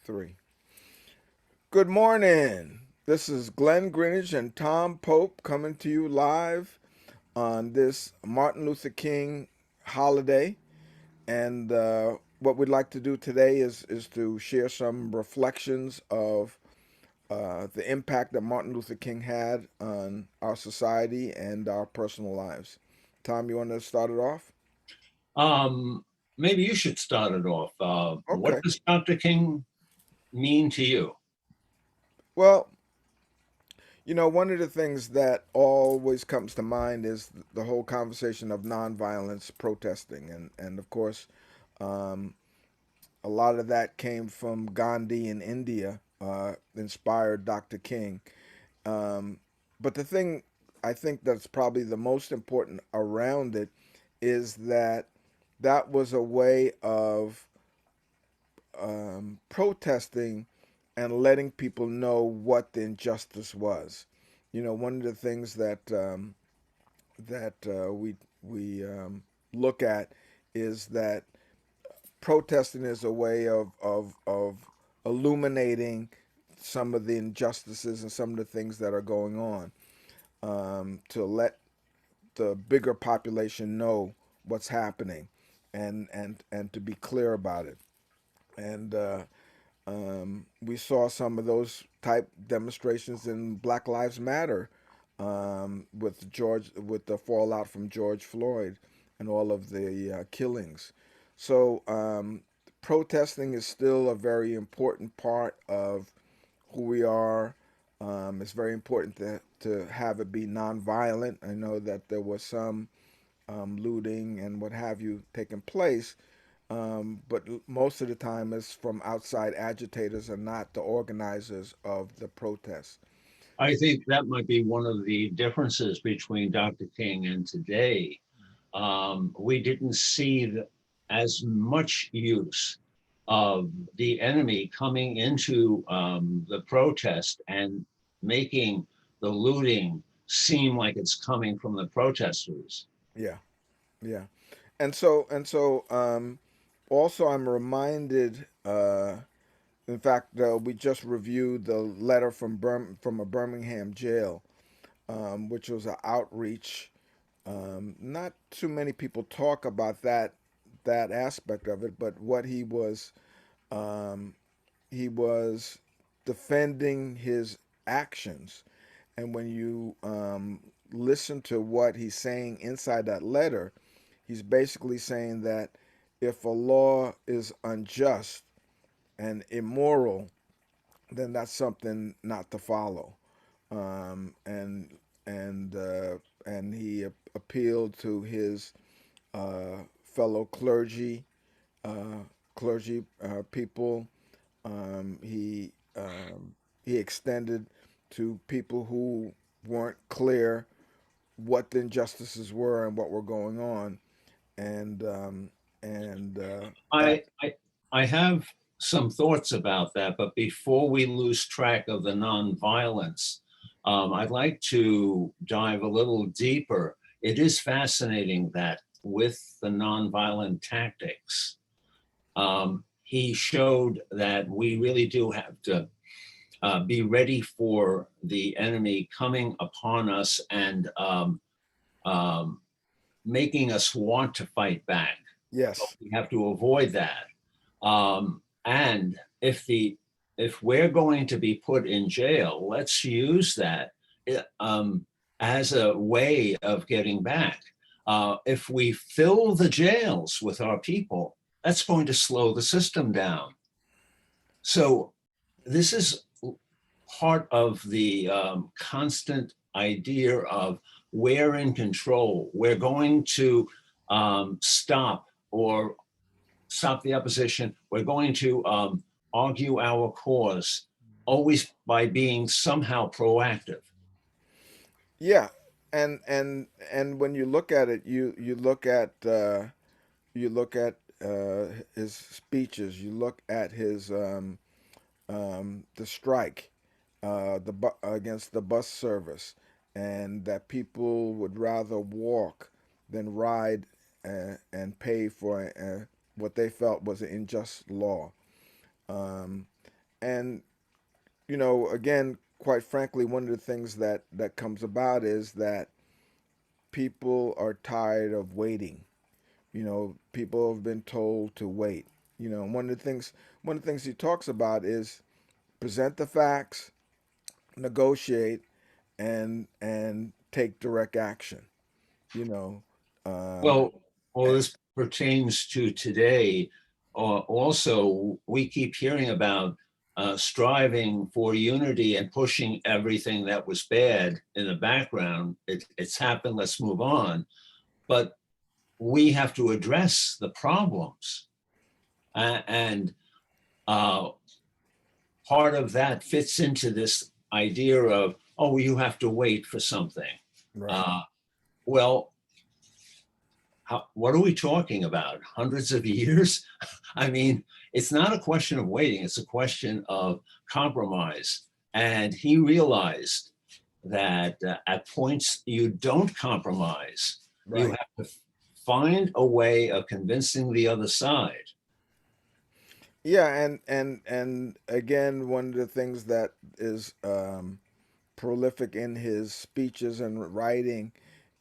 Three. Good morning. This is Glenn Greenwich and Tom Pope coming to you live on this Martin Luther King holiday. And what we'd like to do today is to share some reflections of the impact that Martin Luther King had on our society and our personal lives. Tom, you want to start it off? Um, Maybe you should start it off. What Okay. does Dr. King mean to you? Well, one of the things that always comes to mind is the whole conversation of nonviolence protesting, and of course, um, a lot of that came from Gandhi in India, inspired Dr. King. Um, but the thing I think that's probably the most important around it is that that was a way of protesting and letting people know what the injustice was. One of the things that we look at is that protesting is a way of illuminating some of the injustices and some of the things that are going on, to let the bigger population know what's happening, and to be clear about it. And we saw some of those type demonstrations in Black Lives Matter, with the fallout from George Floyd and all of the killings. So protesting is still a very important part of who we are. It's very important to have it be nonviolent. I know that there was some looting and what have you taking place, but most of the time it's from outside agitators and not the organizers of the protests. I think that might be one of the differences between Dr. King and today. We didn't see as much use of the enemy coming into the protest and making the looting seem like it's coming from the protesters. Yeah, yeah. And so also I'm reminded, in fact, we just reviewed the letter from a Birmingham jail, which was an outreach. Not too many people talk about that aspect of it, but what um, he was defending his actions. And when you listen to what he's saying inside that letter, he's basically saying that if a law is unjust and immoral, then that's something not to follow. Um, and and and he appealed to his fellow uh, clergy people. Um, he he extended to people who weren't clear what the injustices were and what were going on, and that. I have some thoughts about that, but before we lose track of the nonviolence, I'd like to dive a little deeper. It is fascinating that with the nonviolent tactics, he showed that we really do have to be ready for the enemy coming upon us and um, making us want to fight back. So Yes. we have to avoid that. And if we're going to be put in jail, let's use that as a way of getting back. If we fill the jails with our people, that's going to slow the system down. So this is part of the constant idea of we're in control. We're going to stop or stop the opposition. We're going to argue our cause, always by being somehow proactive. Yeah. And when you look at it, you look at his speeches. You look at his the strike, against the bus service, and that people would rather walk than ride, and pay for what they felt was an unjust law. Um, and again, quite frankly, one of the things that comes about is that people are tired of waiting. People have been told to wait. One of the things he talks about is present the facts, negotiate, and take direct action. You know, um, Well, well, eh, this pertains to today. Also, we keep hearing about striving for unity and pushing everything that was bad in the background. It's happened. Let's move on. But we have to address the problems, and uh, part of that fits into this idea of, oh, you have to wait for something. right, Uh, well, what are we talking about? Hundreds of years? I mean, it's not a question of waiting, it's a question of compromise. And he realized that at points you don't compromise, you right. have to find a way of convincing the other side. Yeah, and again, one of the things that is prolific in his speeches and writing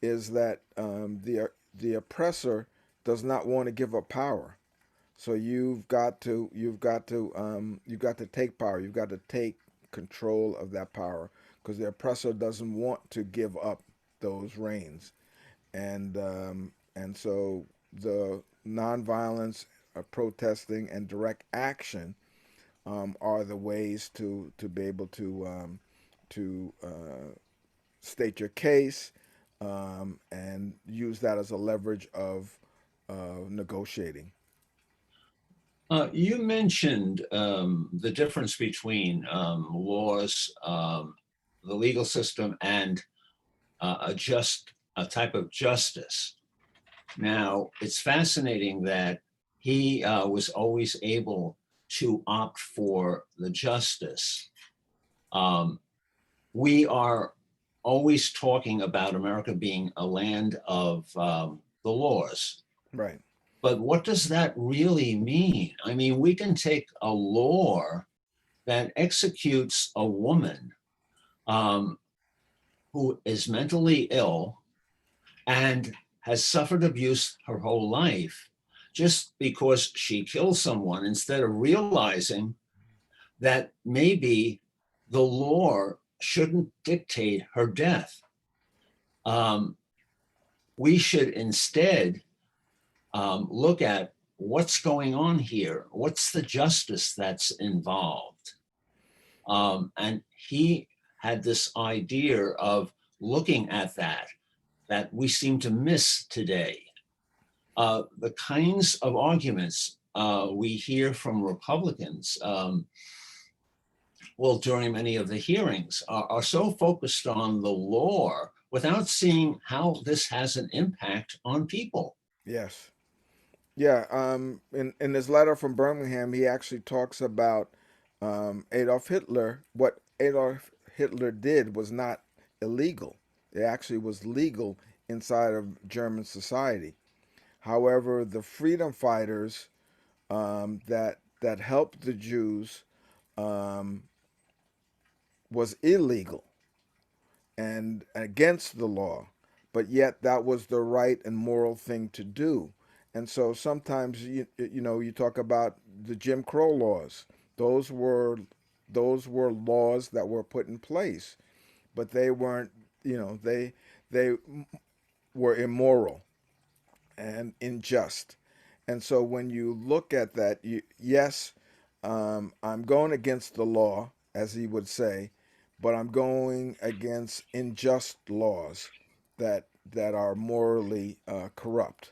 is that the oppressor does not want to give up power. So you've got to take power. You've got to take control of that power because the oppressor doesn't want to give up those reins. And so the nonviolence, protesting, and direct action are the ways to be able to state your case and use that as a leverage of negotiating. You mentioned the difference between laws, the legal system, and a type of justice. Now, it's fascinating that he was always able to opt for the justice. Um, we are always talking about America being a land of the laws. Right. But what does that really mean? I mean, we can take a law that executes a woman um, who is mentally ill and has suffered abuse her whole life just because she killed someone instead of realizing that maybe the law shouldn't dictate her death. Um, we should instead look at what's going on here, what's the justice that's involved. And he had this idea of looking at that we seem to miss today. The kinds of arguments we hear from Republicans, well, during many of the hearings, are so focused on the law without seeing how this has an impact on people. Yes. Yeah. In his letter from Birmingham, he actually talks about Adolf Hitler. What Adolf Hitler did was not illegal. It actually was legal inside of German society. However, the freedom fighters that helped the Jews um, was illegal and against the law, but yet that was the right and moral thing to do. And so sometimes you talk about the Jim Crow laws. Those were those were laws that were put in place, but they weren't. They were immoral and unjust. And so when you look at that, yes, I'm going against the law, as he would say, but I'm going against unjust laws that are morally corrupt.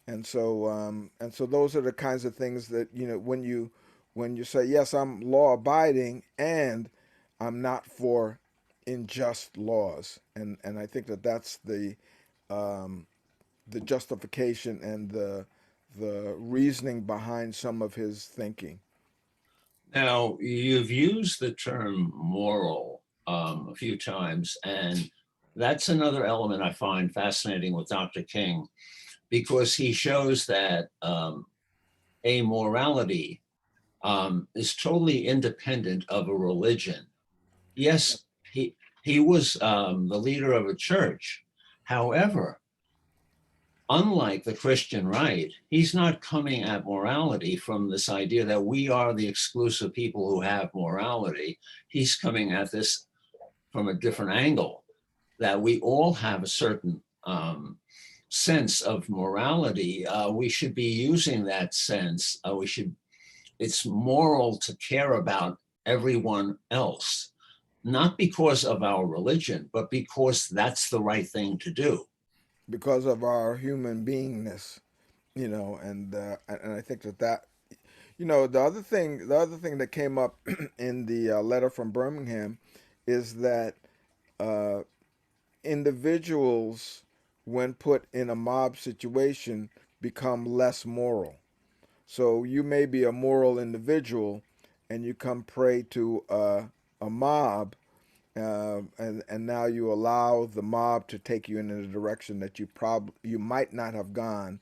And so those are the kinds of things that when you say yes, I'm law abiding and I'm not for unjust laws, and I think that that's um, the justification and the reasoning behind some of his thinking. Now, you've used the term moral a few times, and that's another element I find fascinating with Dr. King because he shows that amorality is totally independent of a religion. Yes, he was the leader of a church. However, unlike the Christian right, he's not coming at morality from this idea that we are the exclusive people who have morality. He's coming at this from a different angle, that we all have a certain sense of morality. We should be using that sense. It's moral to care about everyone else, not because of our religion, but because that's the right thing to do. because of our human beingness, and I think that the other thing that came up in the letter from Birmingham is that uh, individuals, when put in a mob situation, become less moral. So you may be a moral individual, and you come prey to a mob, and now you allow the mob to take you in a direction that you might not have gone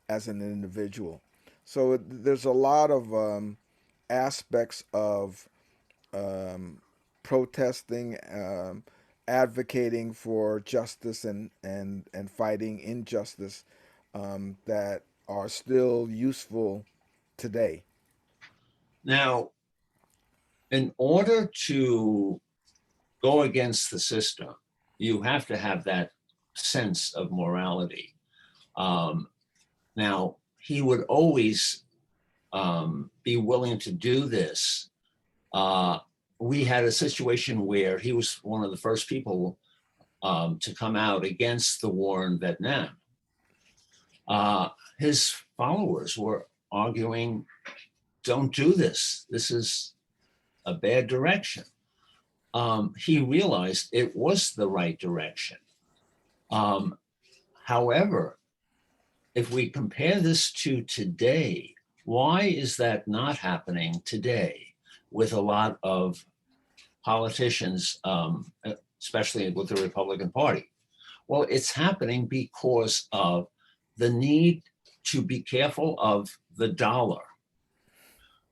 as an individual. So there's a lot of aspects of um, protesting, advocating for justice, and fighting injustice that are still useful today. Now, in order to go against the system, you have to have that sense of morality. Um, Now, he would always be willing to do this. Uh, we had a situation where he was one of the first people to come out against the war in Vietnam. His followers were arguing, don't do this. This is a bad direction. He realized it was the right direction. Um, However, if we compare this to today, why is that not happening today with a lot of politicians, especially with the Republican Party? Well, it's happening because of the need to be careful of the dollar.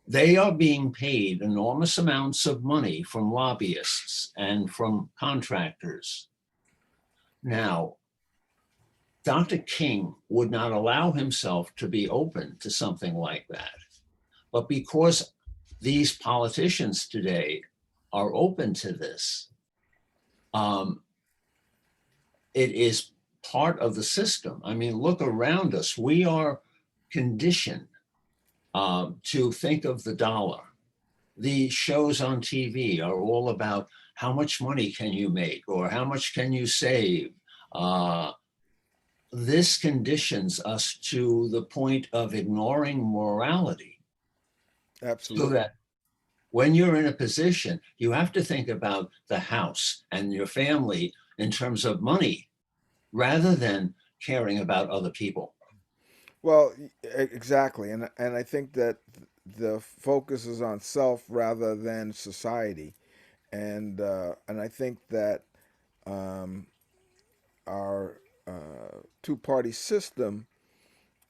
They are being paid enormous amounts of money from lobbyists and from contractors. Now, Dr. King would not allow himself to be open to something like that. But because these politicians today are open to this, um, it is part of the system. I mean, look around us. We are conditioned to think of the dollar. The shows on TV are all about how much money can you make or how much can you save. Uh, this conditions us to the point of ignoring morality, so Absolutely. that when you're in a position, you have to think about the house and your family in terms of money rather than caring about other people. Well, exactly, and I think that the focus is on self rather than society, and I think that um, our two-party system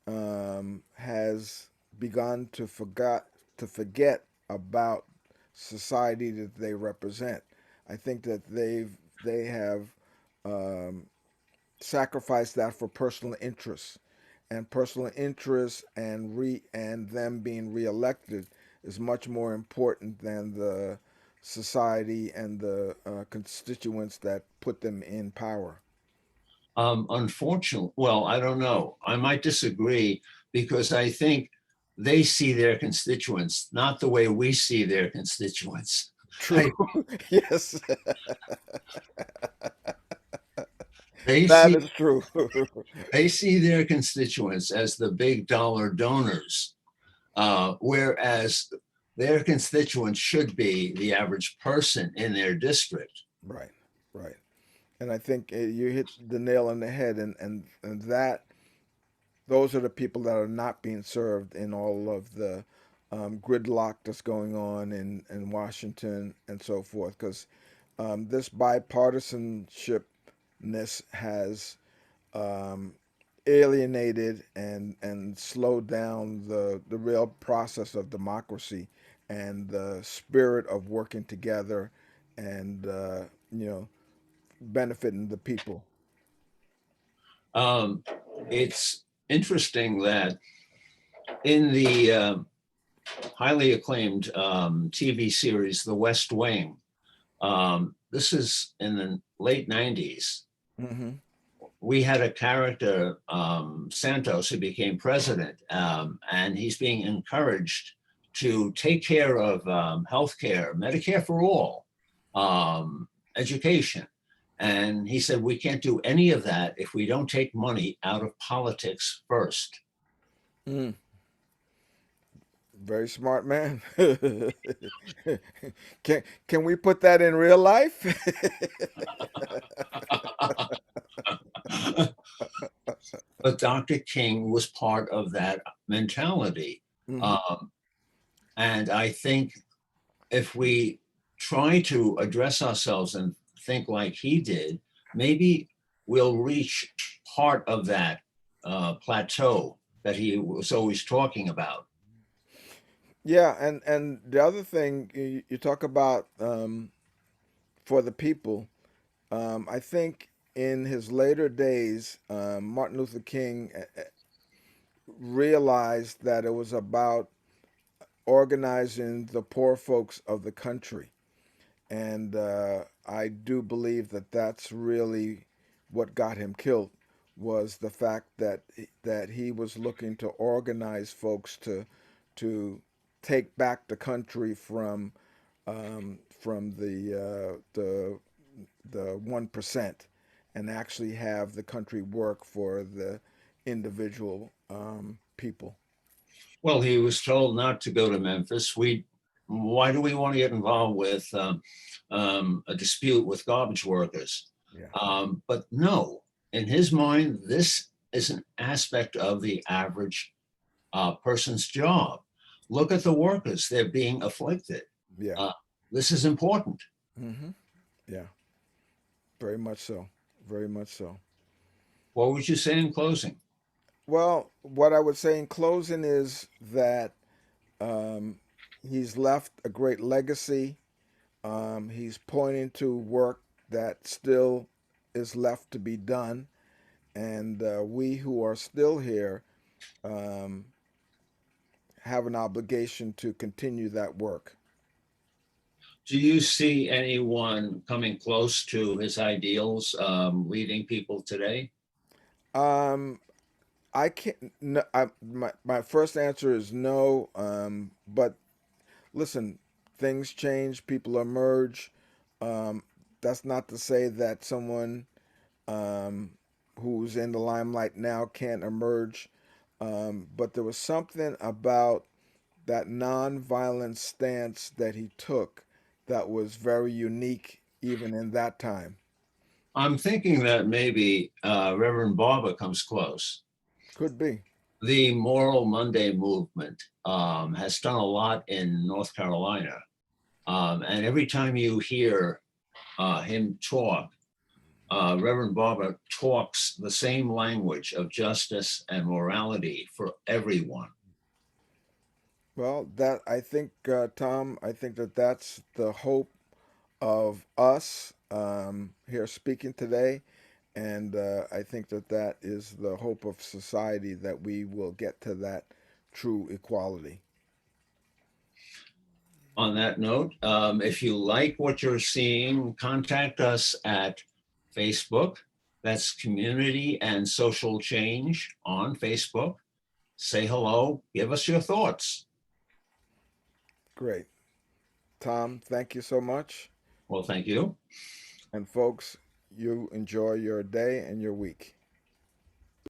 has begun to forget about society that they represent. I think that they have um, sacrificed that for personal interests, and personal interests and them being reelected is much more important than the society and the constituents that put them in power. Unfortunately, well, I don't know. I might disagree because I think they see their constituents not the way we see their constituents. True. I, Yes, they that see is true. they see their constituents as the big dollar donors, whereas their constituents should be the average person in their district. Right, right. And I think you hit the nail on the head, and that those are the people that are not being served in all of the gridlock that's going on in Washington and so forth. Because this bipartisanshipness has um, alienated and slowed down the real process of democracy and the spirit of working together and you know benefiting the people. Um, it's interesting that in the highly acclaimed TV series, The West Wing, this is in the late 90s. Hmm. We had a character, Santos, who became president, and he's being encouraged to take care of healthcare, Medicare for all, education. And he said, we can't do any of that if we don't take money out of politics first. Mm, very smart man. Can we put that in real life? But Dr. King was part of that mentality. Hmm. Um, and I think if we try to address ourselves and think like he did, maybe we'll reach part of that plateau that he was always talking about. Yeah, and the other thing you talk about for the people, I think in his later days, Martin Luther King realized that it was about organizing the poor folks of the country. And I do believe that that's really what got him killed was the fact that he was looking to organize folks to take back the country from the 1% and actually have the country work for the individual people. Well, he was told not to go to Memphis. Why do we want to get involved with a dispute with garbage workers? Yeah. But no, in his mind, this is an aspect of the average person's job. Look at the workers, they're being afflicted. Yeah. Uh, this is important. Hmm. Yeah. Very much so. Very much so. What would you say in closing? Well, what I would say in closing is that um, he's left a great legacy. He's pointing to work that still is left to be done, and we who are still here um, have an obligation to continue that work. Do you see anyone coming close to his ideals leading people today? Um, I can't. No, my first answer is no. But listen, things change, people emerge. Um, that's not to say that someone um, who's in the limelight now can't emerge. But there was something about that nonviolent stance that he took that was very unique, even in that time. I'm thinking that maybe Reverend Barber comes close. Could be. The Moral Monday movement has done a lot in North Carolina. And every time you hear him talk, Reverend Barber talks the same language of justice and morality for everyone. Well, that I think, Tom, I think that that's the hope of us here speaking today. And I think that that is the hope of society that we will get to that true equality. On that note, if you like what you're seeing, contact us at Facebook. That's Community and Social Change on Facebook. Say hello, give us your thoughts. Great. Tom, thank you so much. Well, thank you. And folks, you enjoy your day and your week.